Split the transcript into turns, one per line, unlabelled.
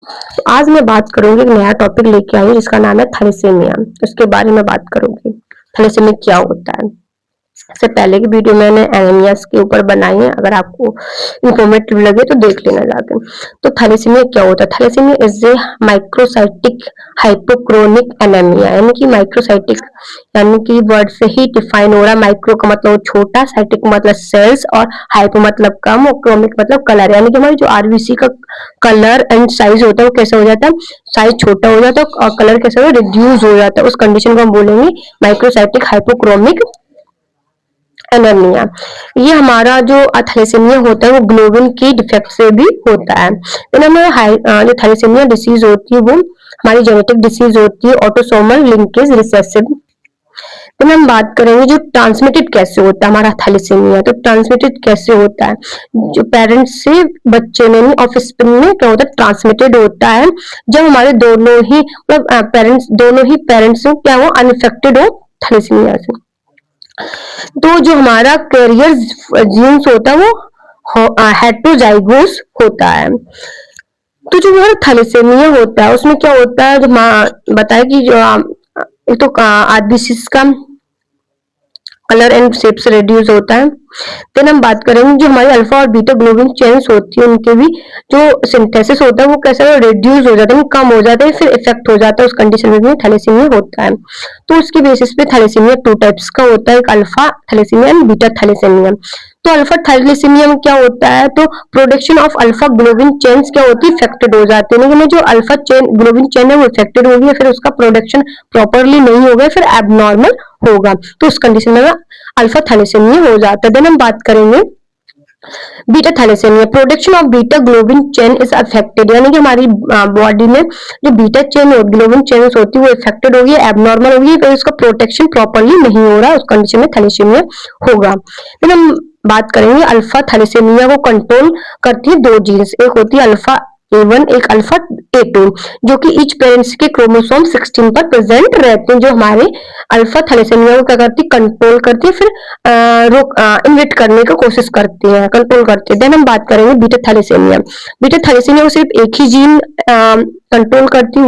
तो आज मैं बात करूंगी, एक नया टॉपिक लेके आई हूँ जिसका नाम है थैलेसीमिया। उसके बारे में बात करूंगी, थैलेसीमिया क्या होता है। इससे पहले की वीडियो मैंने एनीमियास के ऊपर बनाई है, अगर आपको इंफॉर्मेटिव लगे तो देख लेना जाके। तो थैलेसीमिया क्या होता है? Thalassaemia is a microcytic hypochromic anaemia, यानी कि माइक्रोसाइटिक यानी कि वर्ड से ही डिफाइन हो रहा है। माइक्रो का मतलब छोटा, साइटिक का मतलब सेल्स, और हाइपो मतलब कम, और क्रोमिक मतलब कलर, यानी कि हमारी जो आरबीसी का कलर एंड साइज होता है वो कैसा हो जाता है, साइज छोटा हो जाता है और कलर कैसा हो रिड्यूस हो जाता है। उस कंडीशन को हम बोलेंगे माइक्रोसाइटिक हाइपोक्रोमिक एनीमिया। ये हमारा जो थैलेसीमिया होता है वो ग्लोबिन की डिफेक्ट से भी होता है। जो थैलेसीमिया डिसीज होती है वो हमारी जेनेटिक डिसीज होती है, ऑटोसोमल लिंकेज रिसेसिव। तो हम बात करेंगे जो ट्रांसमिटेड कैसे होता है हमारा थैलेसीमिया। तो ट्रांसमिटेड कैसे होता है, जो पेरेंट्स से बच्चे में ऑफस्प्रिंग में क्या होता है, ट्रांसमिटेड होता है जब हमारे दोनों ही पेरेंट्स क्या हो अनइफेक्टेड हो थैलेसीमिया से। तो जो हमारा कैरियर जीन्स होता है वो हेटेरोजाइगोस होता है। तो जो हमारा थैलेसीमिया होता है उसमें क्या होता है, जो बताया कि जो एक तो आरबीसी का कलर एंड शेप से रिड्यूस होता है। देन हम बात करेंगे जो हमारी अल्फा और बीटा ग्लोबिन चेन्स होती है उनके भी जो सिंथेसिस होता है वो कैसा रिड्यूस हो जाता है, कम हो जाता है, फिर इफेक्ट हो जाता है। उस कंडीशन में थैलेसीमिया होता है। तो उसके बेसिस पे थैलेसीमिया टू टाइप्स का होता है, एक alpha thalassemia and beta thalassemia. तो अल्फा थैलेसीमिया में क्या होता है, तो production of alpha globin chains क्या होती है, इफेक्टेड हो जाती है। लेकिन जो अल्फा चेन ग्लोबिन चेन है वो इफेक्टेड होगी, फिर उसका प्रोडक्शन प्रॉपरली नहीं होगा, फिर एबनॉर्मल होगा। तो उस कंडीशन में अल्फा थैलेसीमिया हो जाता है। देन हम बात करेंगे beta thalassemia. Production of beta globin chain is affected, यानी कि हमारी बॉडी में जो बीटा चेन ग्लोबिन चेन होती है वो इफेक्टेड होगी, एबनॉर्मल होगी, फिर उसका प्रोटेक्शन प्रॉपरली नहीं हो रहा, उस कंडीशन में थैलेसीमिया होगा। फिर हम बात करेंगे अल्फा थैलेसीमिया को कंट्रोल करती है दो जीन्स, एक होती है अल्फा A1, एक अल्फा A2, जो कि ईच पेरेंट्स के क्रोमोसोम 16 पर प्रेजेंट रहते हैं, जो हमारे अल्फा थैलेसीमिया को क्या करती है, कंट्रोल करती है, फिर इनविट करने की कोशिश करती है, कंट्रोल करती है। देन हम बात करेंगे बीटा थैलेसीमिया। बीटा थैलेसीमिया को सिर्फ एक ही जीन कंट्रोल करती है,